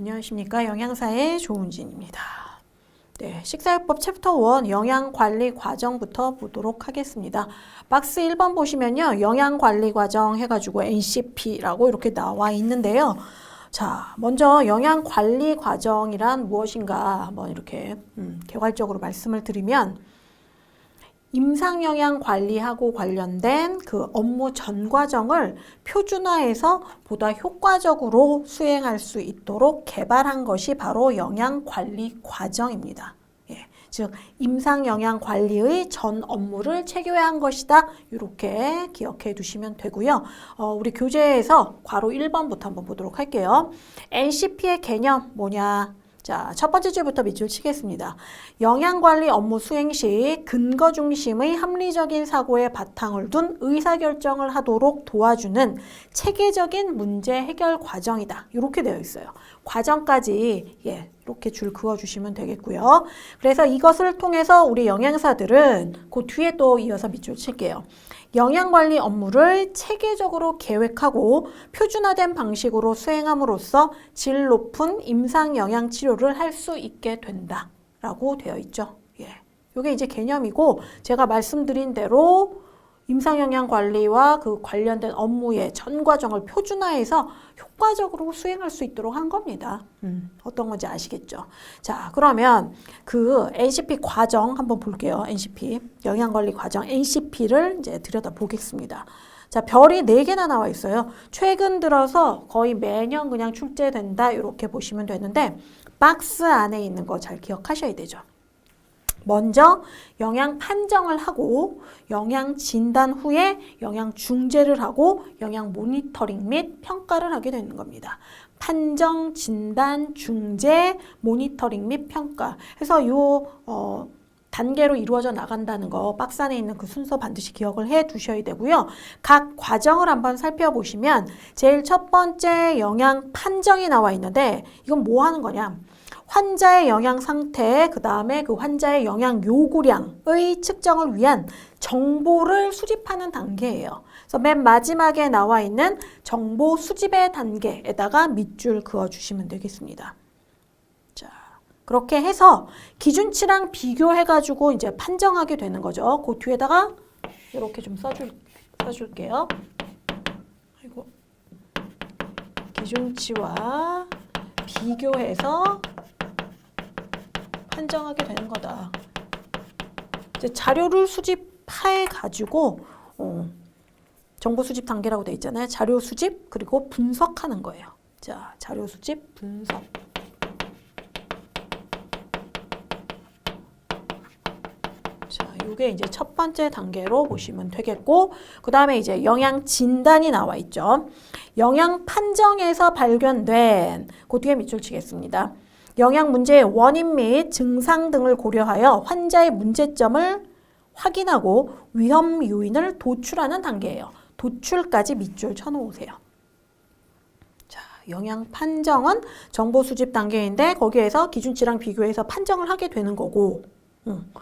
안녕하십니까. 영양사의 조은진입니다. 네, 식사요법 챕터 1 영양관리 과정부터 보도록 하겠습니다. 박스 1번 보시면요. 영양관리 과정 해가지고 NCP라고 이렇게 나와 있는데요. 자, 먼저 영양관리 과정이란 무엇인가 한번 이렇게 개괄적으로 말씀을 드리면 임상영양관리하고 관련된 그 업무 전 과정을 표준화해서 보다 효과적으로 수행할 수 있도록 개발한 것이 바로 영양관리 과정입니다. 예, 즉 임상영양관리의 전 업무를 체계화한 것이다. 이렇게 기억해 두시면 되고요. 우리 교재에서 괄호 1번부터 한번 보도록 할게요. NCP의 개념 뭐냐? 자, 첫 번째 줄부터 밑줄 치겠습니다. 영양관리 업무 수행 시 근거 중심의 합리적인 사고에 바탕을 둔 의사결정을 하도록 도와주는 체계적인 문제 해결 과정이다. 이렇게 되어 있어요. 과정까지 이렇게 줄 그어주시면 되겠고요. 그래서 이것을 통해서 우리 영양사들은 그 뒤에 또 이어서 밑줄 칠게요. 영양관리 업무를 체계적으로 계획하고 표준화된 방식으로 수행함으로써 질 높은 임상영양치료를 할 수 있게 된다라고 되어 있죠. 이게 이제 개념이고 제가 말씀드린 대로 임상영양관리와 그 관련된 업무의 전 과정을 표준화해서 효과적으로 수행할 수 있도록 한 겁니다. 어떤 건지 아시겠죠? 자, 그러면 그 NCP 과정 한번 볼게요. NCP, 영양관리 과정 NCP를 이제 들여다보겠습니다. 자, 별이 4개나 나와 있어요. 최근 들어서 거의 매년 그냥 출제된다 이렇게 보시면 되는데 박스 안에 있는 거 잘 기억하셔야 되죠. 먼저 영양 판정을 하고 영양 진단 후에 영양 중재를 하고 영양 모니터링 및 평가를 하게 되는 겁니다. 판정, 진단, 중재, 모니터링 및 평가. 해서 요 단계로 이루어져 나간다는 거 박스 안에 있는 그 순서 반드시 기억을 해 두셔야 되고요. 각 과정을 한번 살펴보시면 제일 첫 번째 영양 판정이 나와 있는데 이건 뭐 하는 거냐? 환자의 영양 상태, 그 다음에 그 환자의 영양 요구량의 측정을 위한 정보를 수집하는 단계예요. 그래서 맨 마지막에 나와 있는 정보 수집의 단계에다가 밑줄 그어주시면 되겠습니다. 자, 그렇게 해서 기준치랑 비교해가지고 이제 판정하게 되는 거죠. 그 뒤에다가 이렇게 좀 써줄게요. 아이고. 기준치와 비교해서 판정하게 되는 거다. 이제 자료를 수집해 가지고 정보 수집 단계라고 돼 있잖아요. 자료 수집 그리고 분석하는 거예요. 자, 자료 수집, 분석. 자, 이게 이제 첫 번째 단계로 보시면 되겠고, 그 다음에 이제 영양 진단이 나와 있죠. 영양 판정에서 발견된 그 뒤에 밑줄 치겠습니다. 영양 문제의 원인 및 증상 등을 고려하여 환자의 문제점을 확인하고 위험 요인을 도출하는 단계예요. 도출까지 밑줄 쳐놓으세요. 자, 영양 판정은 정보 수집 단계인데 거기에서 기준치랑 비교해서 판정을 하게 되는 거고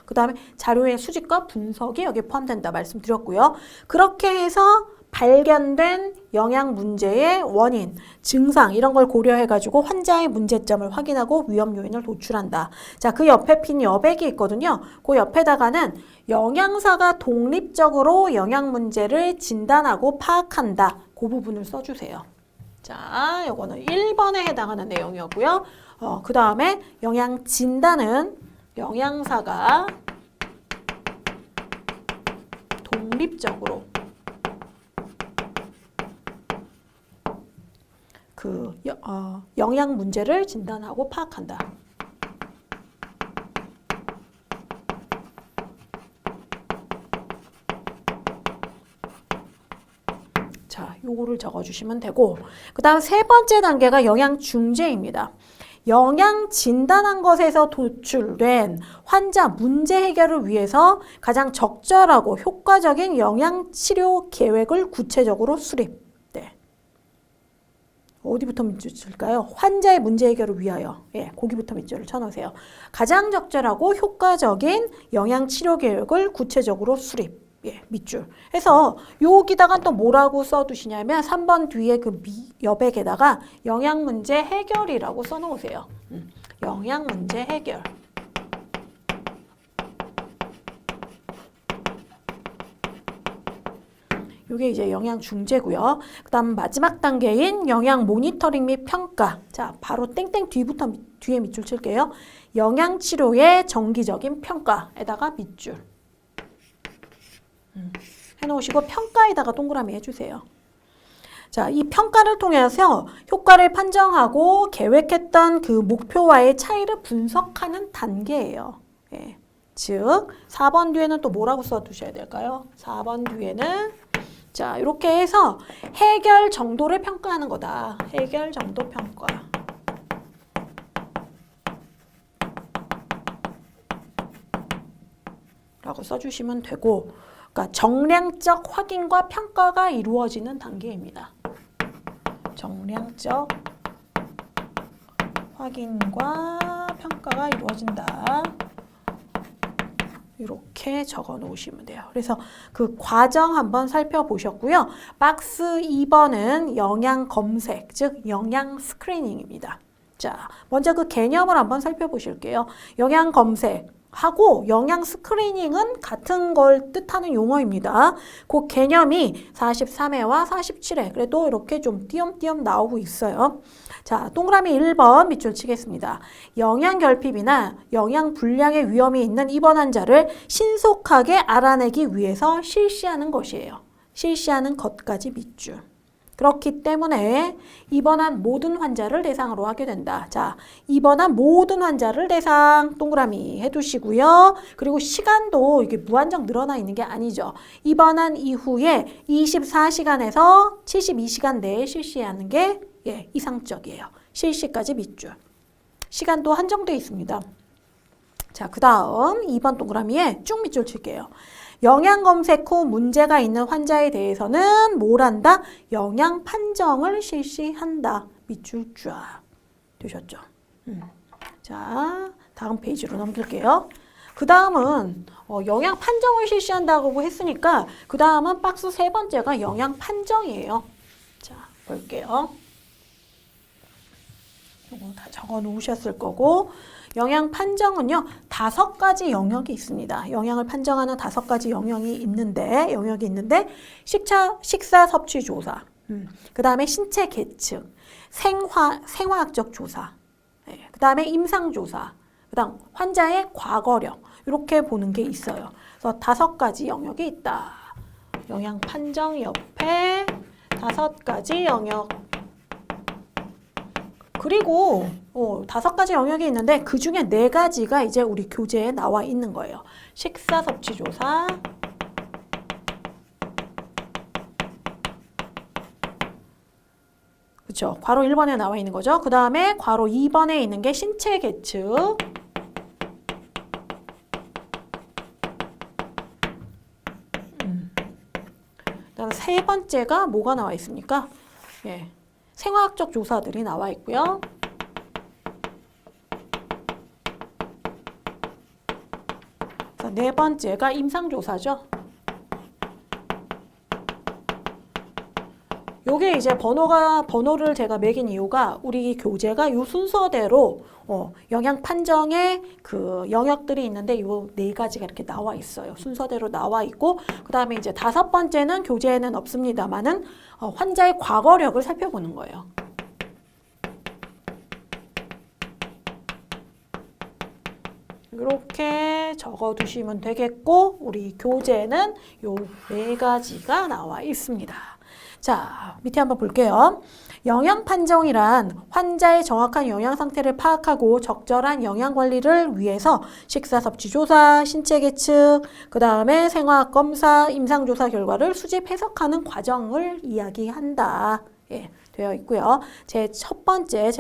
그 다음에 자료의 수집과 분석이 여기에 포함된다 말씀드렸고요. 그렇게 해서 발견된 영양 문제의 원인, 증상 이런 걸 고려해가지고 환자의 문제점을 확인하고 위험 요인을 도출한다. 자, 그 옆에 핀 여백이 있거든요. 그 옆에다가는 영양사가 독립적으로 영양 문제를 진단하고 파악한다. 그 부분을 써주세요. 자, 요거는 1번에 해당하는 내용이었고요. 그 다음에 영양 진단은 영양사가 독립적으로 그 영양 문제를 진단하고 파악한다. 자, 요거를 적어주시면 되고 그 다음 세 번째 단계가 영양 중재입니다. 영양 진단한 것에서 도출된 환자 문제 해결을 위해서 가장 적절하고 효과적인 영양 치료 계획을 구체적으로 수립. 어디부터 밑줄 칠까요? 환자의 문제 해결을 위하여. 거기부터 밑줄을 쳐놓으세요. 가장 적절하고 효과적인 영양 치료 계획을 구체적으로 수립. 예, 밑줄. 해서 여기다가 또 뭐라고 써두시냐면 3번 뒤에 그 여백에다가 영양 문제 해결이라고 써놓으세요. 영양 문제 해결. 이게 이제 영양 중재고요. 그 다음 마지막 단계인 영양 모니터링 및 평가. 자, 바로 땡땡 뒤에 밑줄 칠게요. 영양 치료의 정기적인 평가에다가 밑줄. 해놓으시고 평가에다가 동그라미 해주세요. 자, 이 평가를 통해서 효과를 판정하고 계획했던 그 목표와의 차이를 분석하는 단계예요. 예. 즉, 4번 뒤에는 또 뭐라고 써두셔야 될까요? 4번 뒤에는 자, 이렇게 해서 해결 정도를 평가하는 거다. 해결 정도 평가. 라고 써주시면 되고, 그러니까 정량적 확인과 평가가 이루어지는 단계입니다. 정량적 확인과 평가가 이루어진다. 이렇게 적어 놓으시면 돼요. 그래서 그 과정 한번 살펴보셨고요. 박스 2번은 영양 검색, 즉 영양 스크리닝입니다. 자, 먼저 그 개념을 한번 살펴보실게요. 영양 검색하고 영양 스크리닝은 같은 걸 뜻하는 용어입니다. 그 개념이 43회와 47회, 그래도 이렇게 좀 띄엄띄엄 나오고 있어요. 자, 동그라미 1번 밑줄 치겠습니다. 영양 결핍이나 영양 불량의 위험이 있는 입원 환자를 신속하게 알아내기 위해서 실시하는 것이에요. 실시하는 것까지 밑줄. 그렇기 때문에 입원한 모든 환자를 대상으로 하게 된다. 자, 입원한 모든 환자를 대상 동그라미 해두시고요. 그리고 시간도 이게 무한정 늘어나 있는 게 아니죠. 입원한 이후에 24시간에서 72시간 내에 실시하는 게 이상적이에요. 실시까지 밑줄. 시간도 한정되어 있습니다. 자, 그 다음 2번 동그라미에 쭉 밑줄 칠게요. 영양 검색 후 문제가 있는 환자에 대해서는 뭘 한다? 영양 판정을 실시한다. 밑줄 쫙 되셨죠? 자, 다음 페이지로 넘길게요. 그 다음은 영양 판정을 실시한다고 했으니까 그 다음은 박스 3번째가 영양 판정이에요. 자, 볼게요. 이거 다 적어 놓으셨을 거고, 영양 판정은요, 5가지 영역이 있습니다. 영양을 판정하는 5가지 영역이 있는데, 식사 섭취 조사, 그 다음에 신체 계측, 생화학적 조사, 그 다음에 임상 조사, 그 다음 환자의 과거력, 이렇게 보는 게 있어요. 그래서 5가지 영역이 있다. 영양 판정 옆에 5가지 영역. 그리고 5가지 영역이 있는데 그 중에 4가지가 이제 우리 교재에 나와 있는 거예요. 식사 섭취 조사, 그렇죠? 괄호 1번에 나와 있는 거죠. 그 다음에 괄호 2번에 있는 게 신체 계측, 그다음에 3번째가 뭐가 나와 있습니까? 예. 생화학적 조사들이 나와 있고요. 자, 4번째가 임상조사죠. 요게 이제 번호를 제가 매긴 이유가 우리 교재가 이 순서대로 영양 판정의 그 영역들이 있는데 요 4가지가 이렇게 나와 있어요. 순서대로 나와 있고, 그 다음에 이제 5번째는 교재에는 없습니다만은 환자의 과거력을 살펴보는 거예요. 이렇게 적어 두시면 되겠고, 우리 교재는 요 4가지가 나와 있습니다. 자, 밑에 한번 볼게요. 영양 판정이란 환자의 정확한 영양 상태를 파악하고 적절한 영양 관리를 위해서 식사 섭취 조사, 신체 계측, 그 다음에 생화학 검사, 임상 조사 결과를 수집 해석하는 과정을 이야기한다. 예, 되어 있고요. 제일 첫 번째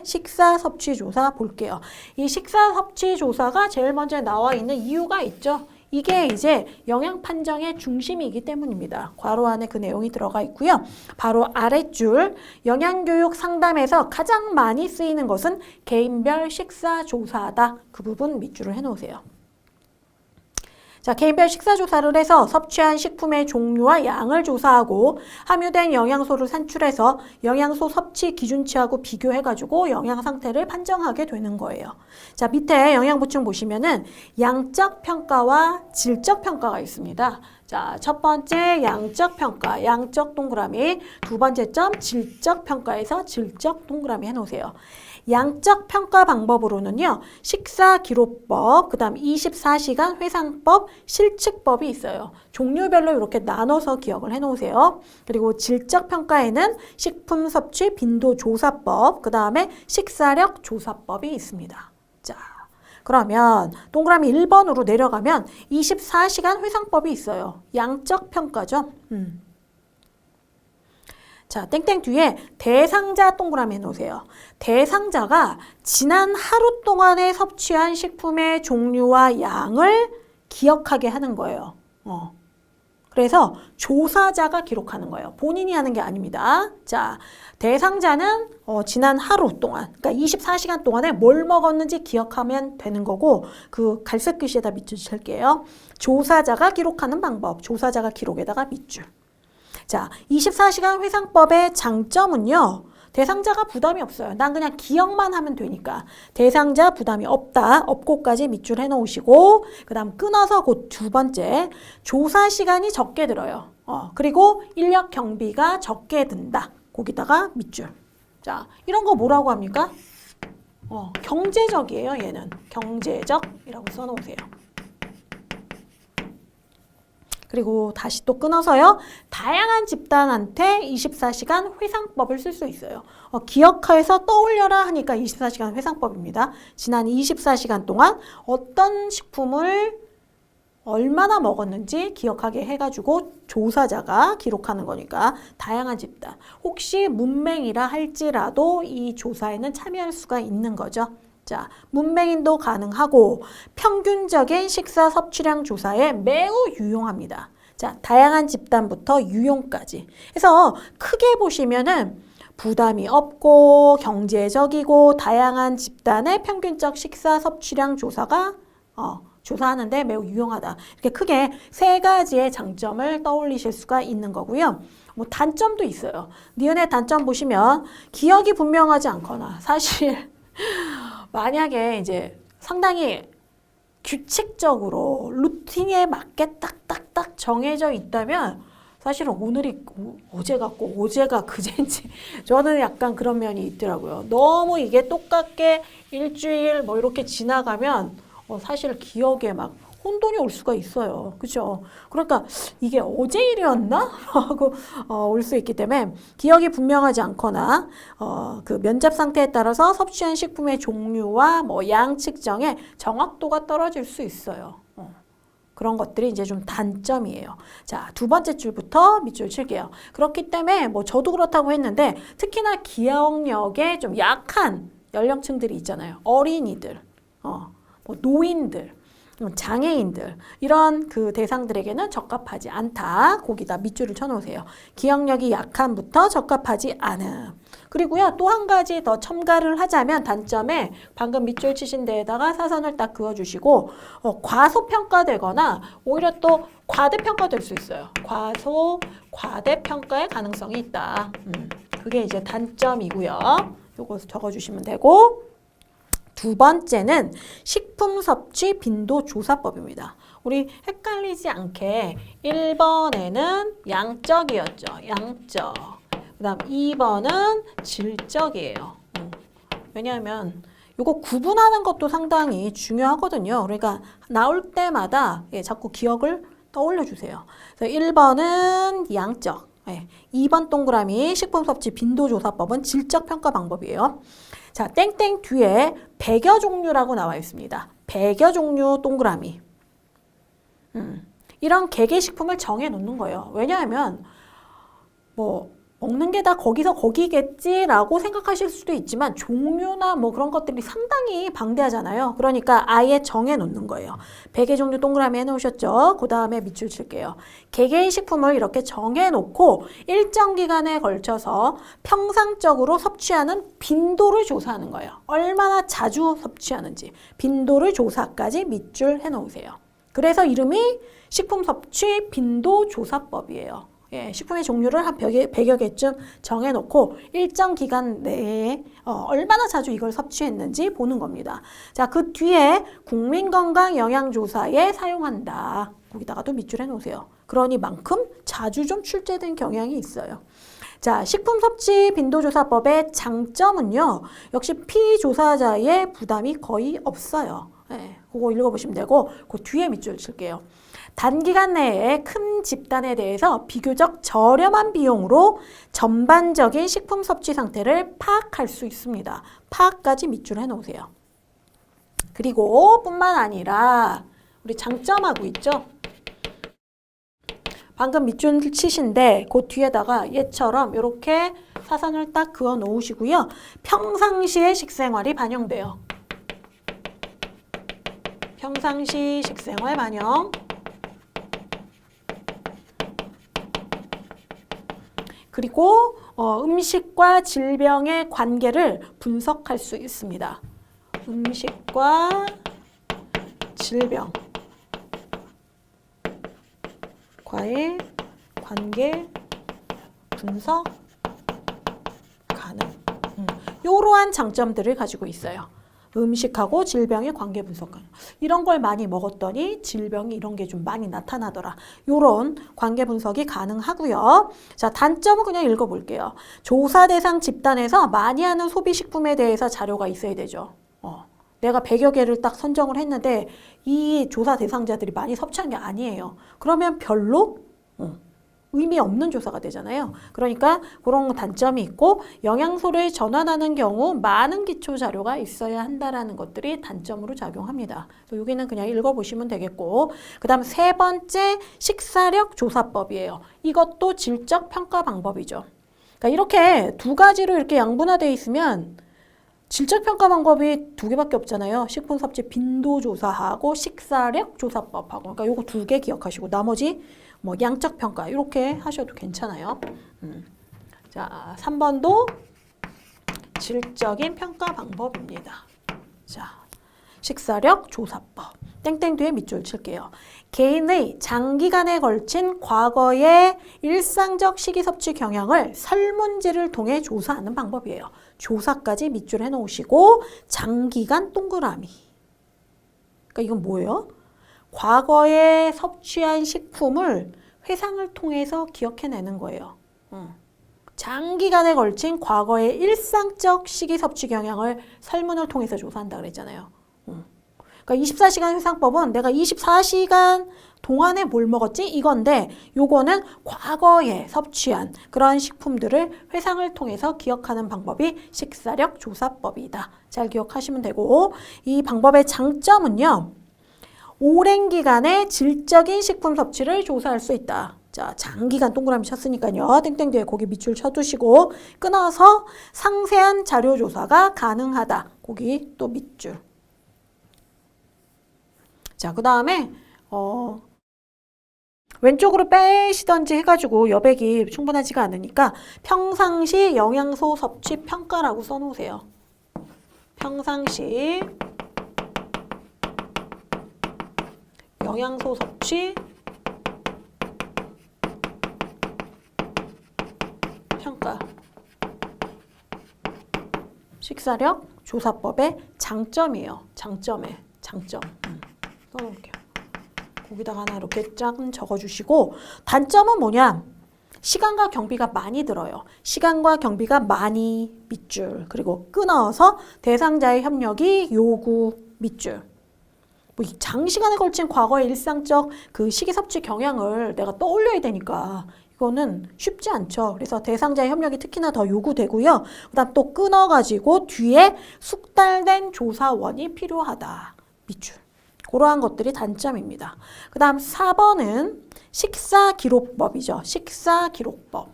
식사 섭취 조사 볼게요. 이 식사 섭취 조사가 제일 먼저 나와 있는 이유가 있죠. 이게 이제 영양 판정의 중심이기 때문입니다. 괄호 안에 그 내용이 들어가 있고요. 바로 아랫줄 영양교육 상담에서 가장 많이 쓰이는 것은 개인별 식사 조사다. 그 부분 밑줄을 해놓으세요. 자, 개인별 식사 조사를 해서 섭취한 식품의 종류와 양을 조사하고 함유된 영양소를 산출해서 영양소 섭취 기준치하고 비교해가지고 영양 상태를 판정하게 되는 거예요. 자, 밑에 영양 보충 보시면은 양적 평가와 질적 평가가 있습니다. 자, 첫 번째 양적 평가, 양적 동그라미. 두 번째 점 질적 평가에서 질적 동그라미 해놓으세요. 양적 평가 방법으로는요, 식사 기록법, 그 다음 24시간 회상법, 실측법이 있어요. 종류별로 이렇게 나눠서 기억을 해놓으세요. 그리고 질적 평가에는 식품 섭취 빈도 조사법, 그 다음에 식사력 조사법이 있습니다. 자, 그러면 동그라미 1번으로 내려가면 24시간 회상법이 있어요. 양적 평가죠. 자, 땡땡 뒤에 대상자 동그라미 해놓으세요. 대상자가 지난 하루 동안에 섭취한 식품의 종류와 양을 기억하게 하는 거예요. 그래서 조사자가 기록하는 거예요. 본인이 하는 게 아닙니다. 자, 대상자는 지난 하루 동안, 그러니까 24시간 동안에 뭘 먹었는지 기억하면 되는 거고, 그 갈색 글씨에다 밑줄 칠게요. 조사자가 기록하는 방법, 조사자가 기록에다가 밑줄. 자, 24시간 회상법의 장점은요, 대상자가 부담이 없어요. 난 그냥 기억만 하면 되니까. 대상자 부담이 없다. 없고까지 밑줄 해놓으시고, 그 다음 끊어서 곧 두 번째, 조사 시간이 적게 들어요. 그리고 인력 경비가 적게 든다. 거기다가 밑줄. 자, 이런 거 뭐라고 합니까? 경제적이에요, 얘는. 경제적이라고 써놓으세요. 그리고 다시 또 끊어서요. 다양한 집단한테 24시간 회상법을 쓸 수 있어요. 기억해서 떠올려라 하니까 24시간 회상법입니다. 지난 24시간 동안 어떤 식품을 얼마나 먹었는지 기억하게 해가지고 조사자가 기록하는 거니까 다양한 집단. 혹시 문맹이라 할지라도 이 조사에는 참여할 수가 있는 거죠. 자, 문맹인도 가능하고 평균적인 식사 섭취량 조사에 매우 유용합니다. 자, 다양한 집단부터 유용까지. 그래서 크게 보시면은 부담이 없고 경제적이고 다양한 집단의 평균적 식사 섭취량 조사가 조사하는데 매우 유용하다. 이렇게 크게 세 가지의 장점을 떠올리실 수가 있는 거고요. 뭐 단점도 있어요. 니은의 단점 보시면 기억이 분명하지 않거나 사실 만약에 이제 상당히 규칙적으로 루틴에 맞게 딱딱딱 정해져 있다면 사실은 오늘이 어제 같고 어제가 그제인지 저는 약간 그런 면이 있더라고요. 너무 이게 똑같게 일주일 뭐 이렇게 지나가면 사실 기억에 막 혼돈이 올 수가 있어요. 그렇죠? 그러니까 이게 어제 일이었나? 하고 올 수 있기 때문에 기억이 분명하지 않거나 그 면접 상태에 따라서 섭취한 식품의 종류와 뭐 양 측정에 정확도가 떨어질 수 있어요. 그런 것들이 이제 좀 단점이에요. 자, 두 번째 줄부터 밑줄 칠게요. 그렇기 때문에 뭐 저도 그렇다고 했는데 특히나 기억력에 좀 약한 연령층들이 있잖아요. 어린이들, 뭐 노인들, 장애인들 이런 그 대상들에게는 적합하지 않다. 거기다 밑줄을 쳐놓으세요. 기억력이 약한부터 적합하지 않음. 그리고요 또 한 가지 더 첨가를 하자면 단점에 방금 밑줄 치신 데에다가 사선을 딱 그어주시고 과소평가되거나 오히려 또 과대평가될 수 있어요. 과대평가의 가능성이 있다. 그게 이제 단점이고요. 요거 적어주시면 되고 두 번째는 식품 섭취 빈도 조사법입니다. 우리 헷갈리지 않게 1번에는 양적이었죠. 양적. 그 다음 2번은 질적이에요. 왜냐하면 이거 구분하는 것도 상당히 중요하거든요. 그러니까 나올 때마다 자꾸 기억을 떠올려 주세요. 그래서 1번은 양적. 2번 동그라미 식품 섭취 빈도 조사법은 질적 평가 방법이에요. 자, 땡땡 뒤에 100여 종류라고 나와 있습니다. 100여 종류 동그라미. 이런 개개식품을 정해 놓는 거예요. 왜냐하면 뭐 먹는 게 다 거기서 거기겠지라고 생각하실 수도 있지만 종류나 뭐 그런 것들이 상당히 방대하잖아요. 그러니까 아예 정해 놓는 거예요. 100의 종류 동그라미 해놓으셨죠? 그 다음에 밑줄 칠게요. 개개의 식품을 이렇게 정해 놓고 일정 기간에 걸쳐서 평상적으로 섭취하는 빈도를 조사하는 거예요. 얼마나 자주 섭취하는지 빈도를 조사까지 밑줄 해놓으세요. 그래서 이름이 식품 섭취 빈도 조사법이에요. 예, 식품의 종류를 한 100여 개쯤 정해놓고 일정 기간 내에 얼마나 자주 이걸 섭취했는지 보는 겁니다. 자, 그 뒤에 국민건강영양조사에 사용한다. 거기다가도 밑줄 해놓으세요. 그러니만큼 자주 좀 출제된 경향이 있어요. 자, 식품 섭취 빈도조사법의 장점은요. 역시 피조사자의 부담이 거의 없어요. 예, 그거 읽어보시면 되고 그 뒤에 밑줄 칠게요. 단기간 내에 큰 집단에 대해서 비교적 저렴한 비용으로 전반적인 식품 섭취 상태를 파악할 수 있습니다. 파악까지 밑줄 해놓으세요. 그리고 뿐만 아니라 우리 장점하고 있죠? 방금 밑줄 치신데 그 뒤에다가 얘처럼 이렇게 사선을 딱 그어 놓으시고요. 평상시의 식생활이 반영돼요. 평상시 식생활 반영. 그리고 음식과 질병의 관계를 분석할 수 있습니다. 음식과 질병 과의 관계 분석 가능. 이러한 장점들을 가지고 있어요. 음식하고 질병의 관계 분석 가능. 이런 걸 많이 먹었더니 질병이 이런 게 좀 많이 나타나더라. 이런 관계 분석이 가능하고요. 자, 단점은 그냥 읽어볼게요. 조사 대상 집단에서 많이 하는 소비 식품에 대해서 자료가 있어야 되죠. 내가 100여 개를 딱 선정을 했는데 이 조사 대상자들이 많이 섭취한 게 아니에요. 그러면 별로 의미 없는 조사가 되잖아요. 그러니까 그런 단점이 있고 영양소를 전환하는 경우 많은 기초 자료가 있어야 한다라는 것들이 단점으로 작용합니다. 여기는 그냥 읽어보시면 되겠고 그 다음 세 번째 식사력 조사법이에요. 이것도 질적 평가 방법이죠. 그러니까 이렇게 두 가지로 이렇게 양분화되어 있으면 질적 평가 방법이 두 개밖에 없잖아요. 식품 섭취 빈도 조사하고 식사력 조사법하고. 그러니까 요거 두 개 기억하시고 나머지 뭐 양적 평가 이렇게 하셔도 괜찮아요. 자, 3번도 질적인 평가 방법입니다. 자, 식사력 조사법. 땡땡 뒤에 밑줄 칠게요. 개인의 장기간에 걸친 과거의 일상적 식이 섭취 경향을 설문지를 통해 조사하는 방법이에요. 조사까지 밑줄 해놓으시고 장기간 동그라미. 그러니까 이건 뭐예요? 과거에 섭취한 식품을 회상을 통해서 기억해내는 거예요. 장기간에 걸친 과거의 일상적 식이 섭취 경향을 설문을 통해서 조사한다 그랬잖아요. 그러니까 24시간 회상법은 내가 24시간 동안에 뭘 먹었지? 이건데 요거는 과거에 섭취한 그런 식품들을 회상을 통해서 기억하는 방법이 식사력 조사법이다. 잘 기억하시면 되고 이 방법의 장점은요. 오랜 기간의 질적인 식품 섭취를 조사할 수 있다. 자, 장기간 동그라미 쳤으니까요. 땡땡 뒤에 거기 밑줄 쳐두시고 끊어서 상세한 자료 조사가 가능하다. 거기 또 밑줄. 자, 그 다음에 왼쪽으로 빼시던지 해가지고 여백이 충분하지가 않으니까 평상시 영양소 섭취 평가라고 써놓으세요. 평상시 영양소 섭취 평가. 식사력 조사법의 장점이에요. 장점. 써놓을게요. 거기다가 하나 이렇게 쫙 적어주시고 단점은 뭐냐? 시간과 경비가 많이 들어요. 시간과 경비가 많이 밑줄. 그리고 끊어서 대상자의 협력이 요구 밑줄. 뭐 장시간에 걸친 과거의 일상적 그 식이 섭취 경향을 내가 떠올려야 되니까 이거는 쉽지 않죠. 그래서 대상자의 협력이 특히나 더 요구되고요. 그다음 또 끊어가지고 뒤에 숙달된 조사원이 필요하다. 밑줄. 그러한 것들이 단점입니다. 그 다음 4번은 식사기록법이죠. 식사기록법.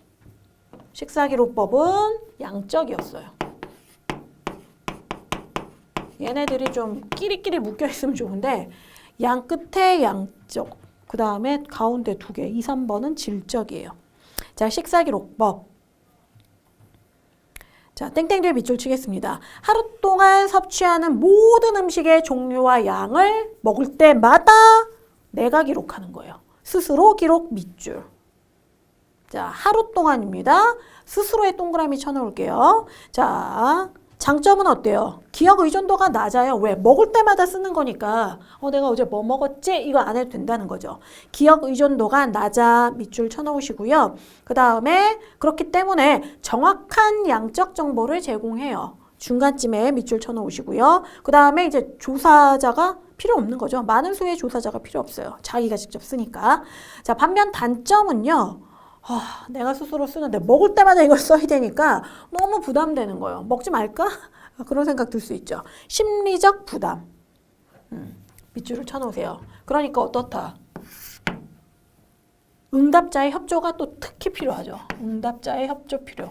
식사기록법은 양적이었어요. 얘네들이 좀 끼리끼리 묶여있으면 좋은데 양 끝에 양적, 그 다음에 가운데 두 개, 2, 3번은 질적이에요. 자, 식사기록법. 자, 땡땡 뒤에 밑줄 치겠습니다. 하루 동안 섭취하는 모든 음식의 종류와 양을 먹을 때마다 내가 기록하는 거예요. 스스로 기록 밑줄. 자, 하루 동안입니다. 스스로의 동그라미 쳐놓을게요. 자, 장점은 어때요? 기억 의존도가 낮아요. 왜? 먹을 때마다 쓰는 거니까 내가 어제 뭐 먹었지? 이거 안 해도 된다는 거죠. 기억 의존도가 낮아 밑줄 쳐놓으시고요. 그 다음에 그렇기 때문에 정확한 양적 정보를 제공해요. 중간쯤에 밑줄 쳐놓으시고요. 그 다음에 이제 조사자가 필요 없는 거죠. 많은 수의 조사자가 필요 없어요. 자기가 직접 쓰니까. 자, 반면 단점은요. 내가 스스로 쓰는데 먹을 때마다 이걸 써야 되니까 너무 부담되는 거예요. 먹지 말까? 그런 생각 들 수 있죠. 심리적 부담. 밑줄을 쳐놓으세요. 그러니까 어떻다? 응답자의 협조가 또 특히 필요하죠. 응답자의 협조 필요.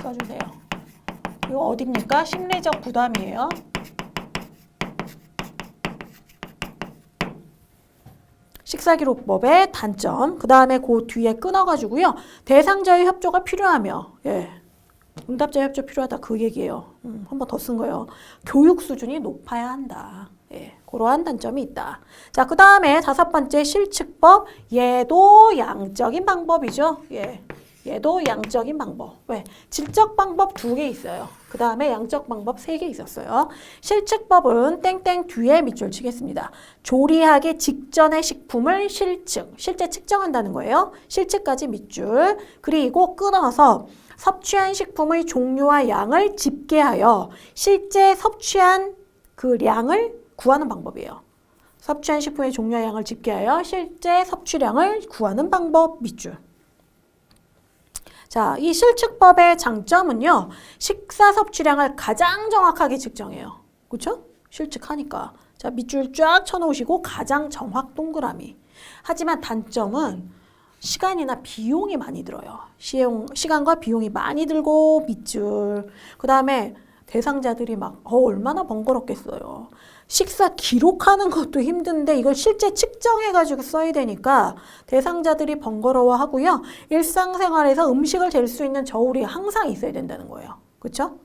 써주세요. 이거 어딥니까? 심리적 부담이에요. 식사기록법의 단점, 그 다음에 그 뒤에 끊어가지고요. 대상자의 협조가 필요하며, 응답자의 협조 필요하다 그 얘기예요. 한 번 더 쓴 거예요. 교육 수준이 높아야 한다. 그러한 단점이 있다. 자, 그 다음에 5번째 실측법, 얘도 양적인 방법이죠. 얘도 양적인 방법. 왜? 질적 방법 2개 있어요. 그 다음에 양적 방법 3개 있었어요. 실측법은 땡땡 뒤에 밑줄 치겠습니다. 조리하기 직전의 식품을 실측, 실제 측정한다는 거예요. 실측까지 밑줄. 그리고 끊어서 섭취한 식품의 종류와 양을 집계하여 실제 섭취한 그 양을 구하는 방법이에요. 섭취한 식품의 종류와 양을 집계하여 실제 섭취량을 구하는 방법 밑줄. 자, 이 실측법의 장점은요. 식사 섭취량을 가장 정확하게 측정해요. 그렇죠? 실측하니까. 자, 밑줄 쫙 쳐놓으시고 가장 정확 동그라미. 하지만 단점은 시간이나 비용이 많이 들어요. 시간과 비용이 많이 들고 밑줄. 그 다음에 대상자들이 막 얼마나 번거롭겠어요. 식사 기록하는 것도 힘든데 이걸 실제 측정해가지고 써야 되니까 대상자들이 번거로워하고요. 일상생활에서 음식을 잴 수 있는 저울이 항상 있어야 된다는 거예요. 그렇죠?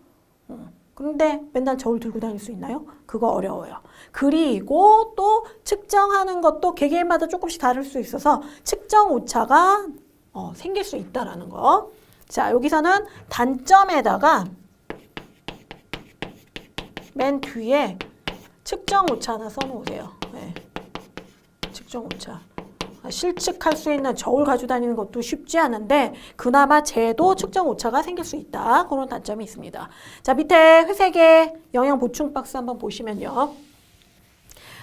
그런데 맨날 저울 들고 다닐 수 있나요? 그거 어려워요. 그리고 또 측정하는 것도 개개인마다 조금씩 다를 수 있어서 측정 오차가 생길 수 있다라는 거. 자, 여기서는 단점에다가 맨 뒤에 측정 오차 하나 써놓으세요. 측정 오차. 실측할 수 있는 저울 가지고 다니는 것도 쉽지 않은데 그나마 쟤도 측정 오차가 생길 수 있다. 그런 단점이 있습니다. 자, 밑에 회색의 영양 보충 박스 한번 보시면요.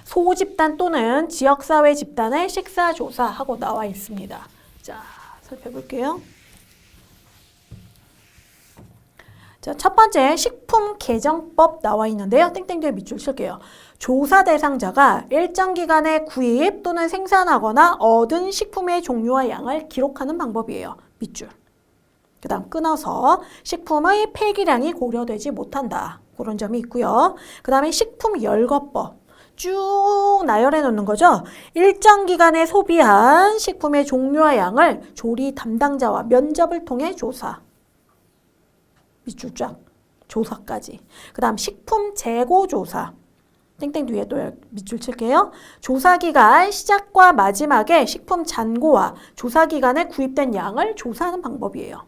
소집단 또는 지역사회 집단의 식사조사하고 나와 있습니다. 자, 살펴볼게요. 자, 첫 번째 식품 개정법 나와 있는데요. 땡땡 뒤에 밑줄 칠게요. 조사 대상자가 일정 기간에 구입 또는 생산하거나 얻은 식품의 종류와 양을 기록하는 방법이에요. 밑줄. 그 다음 끊어서 식품의 폐기량이 고려되지 못한다. 그런 점이 있고요. 그 다음에 식품 열거법. 쭉 나열해 놓는 거죠. 일정 기간에 소비한 식품의 종류와 양을 조리 담당자와 면접을 통해 조사. 밑줄 쫙. 조사까지. 그 다음 식품 재고 조사. 땡땡 뒤에 또 밑줄 칠게요. 조사기간 시작과 마지막에 식품 잔고와 조사기간에 구입된 양을 조사하는 방법이에요.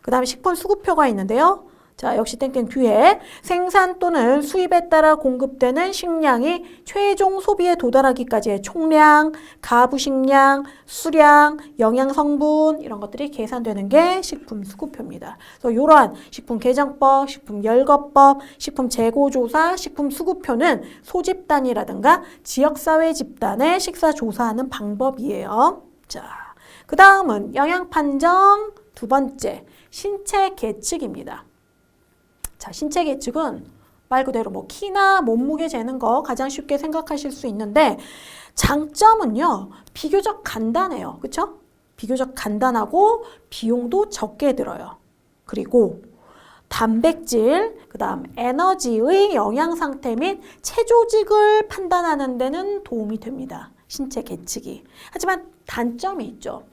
그 다음에 식품 수급표가 있는데요. 자, 역시 땡땡 뒤에 생산 또는 수입에 따라 공급되는 식량이 최종 소비에 도달하기까지의 총량, 가부식량, 수량, 영양성분 이런 것들이 계산되는 게 식품 수급표입니다. 그래서 이러한 식품 개정법, 식품 열거법, 식품 재고조사, 식품 수급표는 소집단이라든가 지역사회 집단의 식사 조사하는 방법이에요. 자, 그 다음은 영양판정 두 번째, 신체 계측입니다. 자, 신체 계측은 말 그대로 뭐 키나 몸무게 재는 거 가장 쉽게 생각하실 수 있는데 장점은요. 비교적 간단해요. 그렇죠? 비교적 간단하고 비용도 적게 들어요. 그리고 단백질, 그 다음 에너지의 영양 상태 및 체조직을 판단하는 데는 도움이 됩니다. 신체 계측이. 하지만 단점이 있죠.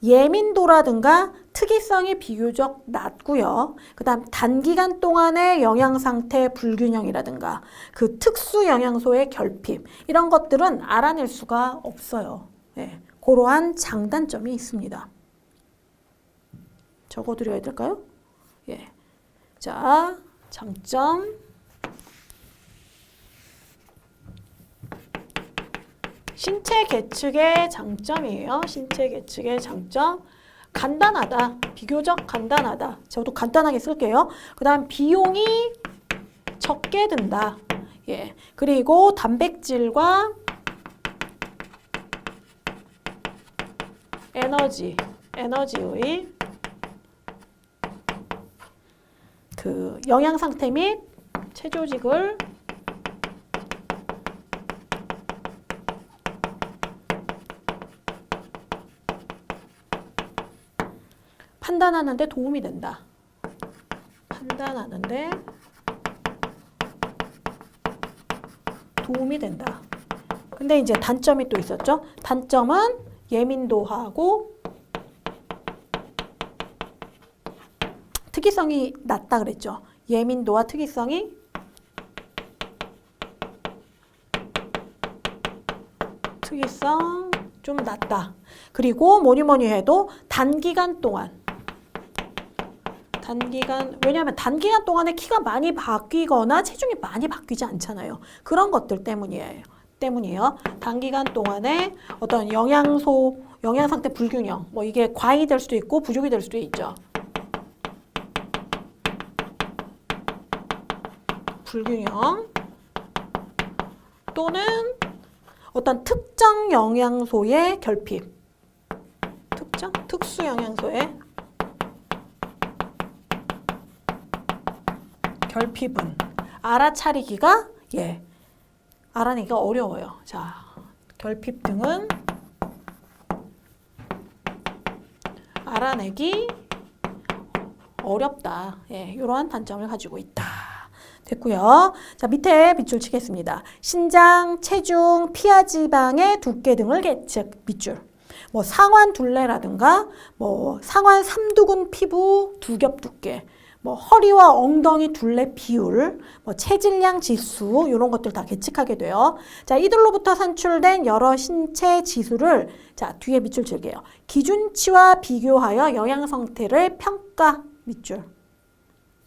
예민도라든가 특이성이 비교적 낮고요. 그 다음 단기간 동안의 영양 상태 불균형이라든가 그 특수 영양소의 결핍 이런 것들은 알아낼 수가 없어요. 예, 그러한 장단점이 있습니다. 적어드려야 될까요? 예. 자, 장점. 신체 계측의 장점이에요. 신체 계측의 장점. 간단하다. 비교적 간단하다. 저도 간단하게 쓸게요. 그 다음 비용이 적게 든다. 예. 그리고 단백질과 에너지의 그 영양 상태 및 체조직을 판단하는 데 도움이 된다. 판단하는데 도움이 된다. 근데 이제 단점이 또 있었죠. 단점은 예민도하고 특이성이 낮다 그랬죠. 예민도와 특이성이 좀 낮다. 그리고 뭐니 해도 단기간 동안 왜냐하면 단기간 동안에 키가 많이 바뀌거나 체중이 많이 바뀌지 않잖아요. 그런 것들 때문이에요. 단기간 동안에 어떤 영양 상태 불균형, 뭐 이게 과잉이 될 수도 있고 부족이 될 수도 있죠. 불균형 또는 어떤 특정 영양소의 결핍, 특수 영양소의 결핍은 알아차리기가 알아내기가 어려워요. 자, 결핍 등은 알아내기 어렵다. 이러한 단점을 가지고 있다. 됐고요. 자, 밑에 밑줄 치겠습니다. 신장, 체중, 피하 지방의 두께 등을 계측 밑줄. 뭐 상완 둘레라든가 뭐 상완 삼두근 피부 두겹 두께, 뭐 허리와 엉덩이 둘레 비율, 뭐 체질량 지수 이런 것들 다 계측하게 돼요. 자, 이들로부터 산출된 여러 신체 지수를 자, 뒤에 밑줄 칠게요. 기준치와 비교하여 영양 상태를 평가 밑줄.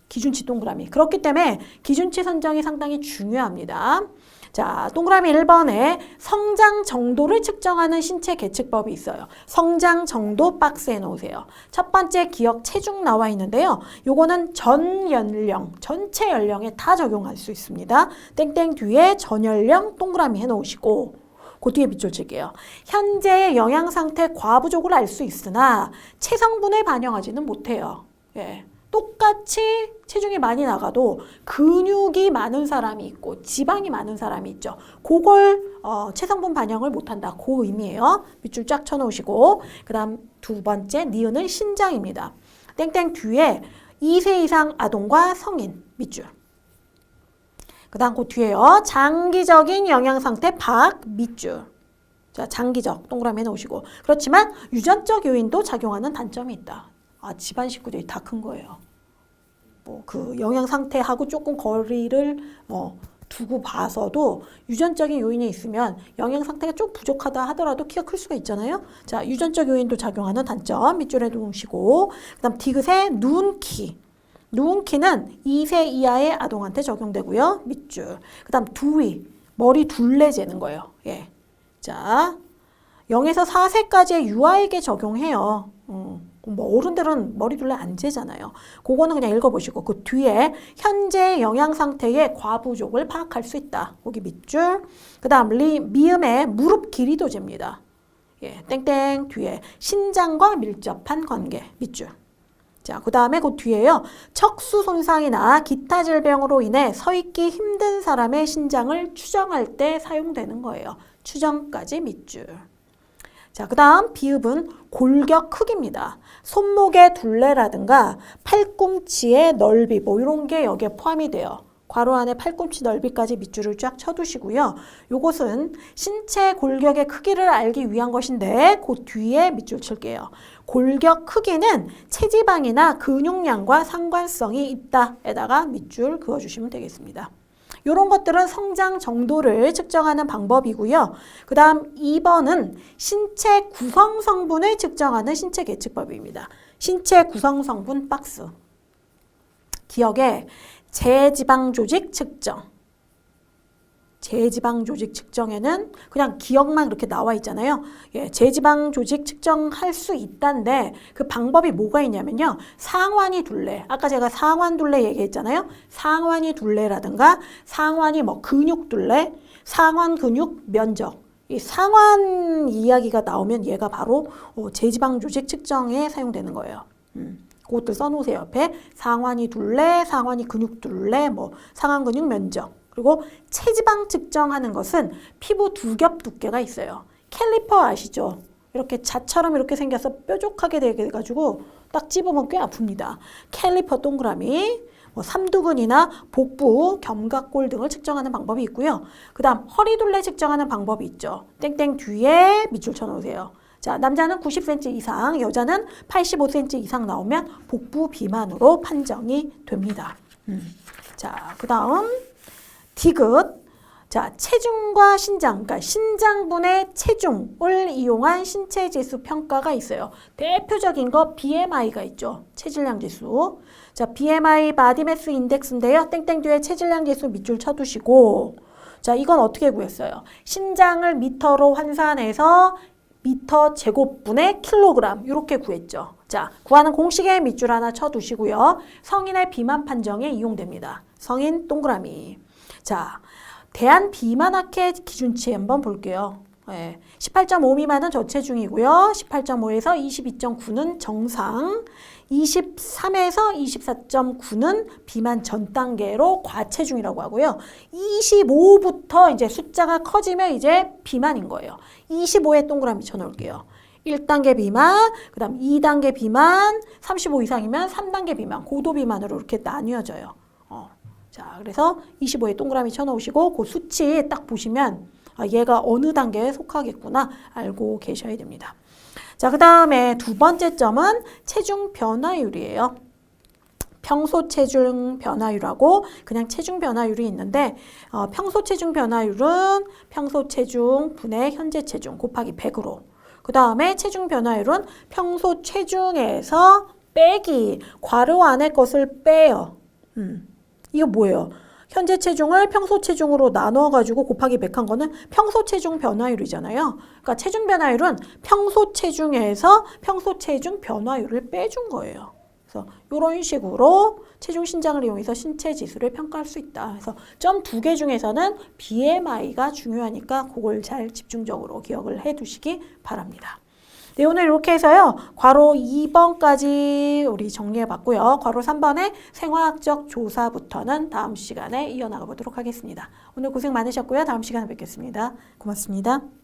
기준치 동그라미. 그렇기 때문에 기준치 선정이 상당히 중요합니다. 자, 동그라미 1번에 성장 정도를 측정하는 신체 계측법이 있어요. 성장 정도 박스에 놓으세요. 첫 번째 기억 체중 나와 있는데요. 요거는 전 연령, 전체 연령에 다 적용할 수 있습니다. 땡땡 뒤에 전 연령 동그라미 해 놓으시고 그 뒤에 밑줄 칠게요. 현재의 영양 상태 과부족을 알 수 있으나 체성분에 반영하지는 못해요. 똑같이 체중이 많이 나가도 근육이 많은 사람이 있고 지방이 많은 사람이 있죠. 그걸 체성분 반영을 못한다. 그 의미예요. 밑줄 쫙 쳐놓으시고 그 다음 두 번째 니은은 신장입니다. 땡땡 뒤에 2세 이상 아동과 성인 밑줄. 그 다음 그 뒤에요. 장기적인 영양상태 박 밑줄. 자, 장기적 동그라미 해놓으시고 그렇지만 유전적 요인도 작용하는 단점이 있다. 집안 식구들이 다 큰 거예요. 뭐 그 영양 상태하고 조금 거리를 두고 봐서도 유전적인 요인이 있으면 영양 상태가 좀 부족하다 하더라도 키가 클 수가 있잖아요. 자, 유전적 요인도 작용하는 단점 밑줄에 놓으시고 그다음 디귿의 누운키. 누운키는 2세 이하의 아동한테 적용되고요. 밑줄. 그다음 두위. 머리 둘레 재는 거예요. 자, 0에서 4세까지의 유아에게 적용해요. 뭐 어른들은 머리 둘레 안 재잖아요. 그거는 그냥 읽어보시고 그 뒤에 현재 영양 상태의 과부족을 파악할 수 있다. 거기 밑줄. 그 다음 미음의 무릎 길이도 잽니다. 땡땡 뒤에 신장과 밀접한 관계 밑줄. 자, 그 다음에 그 뒤에요. 척수 손상이나 기타 질병으로 인해 서 있기 힘든 사람의 신장을 추정할 때 사용되는 거예요. 추정까지 밑줄. 자, 그 다음 비읍은 골격 크기입니다. 손목의 둘레라든가 팔꿈치의 넓이 뭐 이런 게 여기에 포함이 돼요. 괄호 안에 팔꿈치 넓이까지 밑줄을 쫙 쳐두시고요. 요것은 신체 골격의 크기를 알기 위한 것인데 그 뒤에 밑줄 칠게요. 골격 크기는 체지방이나 근육량과 상관성이 있다에다가 밑줄 그어주시면 되겠습니다. 이런 것들은 성장 정도를 측정하는 방법이고요. 그 다음 2번은 신체 구성 성분을 측정하는 신체 계측법입니다. 신체 구성 성분 박스. 기억에 제지방 조직 측정. 제지방 조직 측정에는 그냥 기억만 이렇게 나와 있잖아요. 예, 제지방 조직 측정할 수 있다는데 그 방법이 뭐가 있냐면요. 상완이 둘레. 아까 제가 상완 둘레 얘기했잖아요. 상완이 둘레라든가 상완이 뭐 근육 둘레, 상완 근육 면적. 이 상완 이야기가 나오면 얘가 바로 제지방 조직 측정에 사용되는 거예요. 그것들 써놓으세요. 옆에 상완이 둘레, 상완이 근육 둘레, 뭐 상완 근육 면적. 그리고 체지방 측정하는 것은 피부 두 겹 두께가 있어요. 캘리퍼 아시죠? 이렇게 자처럼 이렇게 생겨서 뾰족하게 돼가지고 딱 집으면 꽤 아픕니다. 캘리퍼 동그라미, 뭐 삼두근이나 복부, 견갑골 등을 측정하는 방법이 있고요. 그 다음 허리둘레 측정하는 방법이 있죠. 땡땡 뒤에 밑줄 쳐놓으세요. 자, 남자는 90cm 이상, 여자는 85cm 이상 나오면 복부 비만으로 판정이 됩니다. 자, 그 다음 디귿. 자, 체중과 신장, 그러니까 신장분의 체중을 이용한 신체 지수 평가가 있어요. 대표적인 거 BMI가 있죠. 체질량 지수. 자, BMI 바디 매스 인덱스인데요. 땡땡 뒤에 체질량 지수 밑줄 쳐두시고, 자, 이건 어떻게 구했어요? 신장을 미터로 환산해서 미터 제곱분의 킬로그램 이렇게 구했죠. 자, 구하는 공식에 밑줄 하나 쳐두시고요. 성인의 비만 판정에 이용됩니다. 성인 동그라미. 자, 대한비만학회 기준치 한번 볼게요. 18.5 미만은 저체중이고요. 18.5에서 22.9는 정상, 23에서 24.9는 비만 전 단계로 과체중이라고 하고요. 25부터 이제 숫자가 커지면 이제 비만인 거예요. 25에 동그라미 쳐놓을게요. 1단계 비만, 그 다음 2단계 비만, 35 이상이면 3단계 비만, 고도 비만으로 이렇게 나뉘어져요. 자, 그래서 25에 동그라미 쳐놓으시고 그 수치 딱 보시면 얘가 어느 단계에 속하겠구나 알고 계셔야 됩니다. 자, 그 다음에 두 번째 점은 체중 변화율이에요. 평소 체중 변화율하고 그냥 체중 변화율이 있는데 평소 체중 변화율은 평소 체중 분의 현재 체중 곱하기 100으로, 그 다음에 체중 변화율은 평소 체중에서 빼기 괄호 안에 것을 빼요. 이거 뭐예요? 현재 체중을 평소 체중으로 나눠가지고 곱하기 100한 거는 평소 체중 변화율이잖아요. 그러니까 체중 변화율은 평소 체중에서 평소 체중 변화율을 빼준 거예요. 그래서 이런 식으로 체중 신장을 이용해서 신체 지수를 평가할 수 있다. 그래서 점 두 개 중에서는 BMI가 중요하니까 그걸 잘 집중적으로 기억을 해 두시기 바랍니다. 네, 오늘 이렇게 해서요. 괄호 2번까지 우리 정리해 봤고요. 괄호 3번의 생화학적 조사부터는 다음 시간에 이어나가 보도록 하겠습니다. 오늘 고생 많으셨고요. 다음 시간에 뵙겠습니다. 고맙습니다.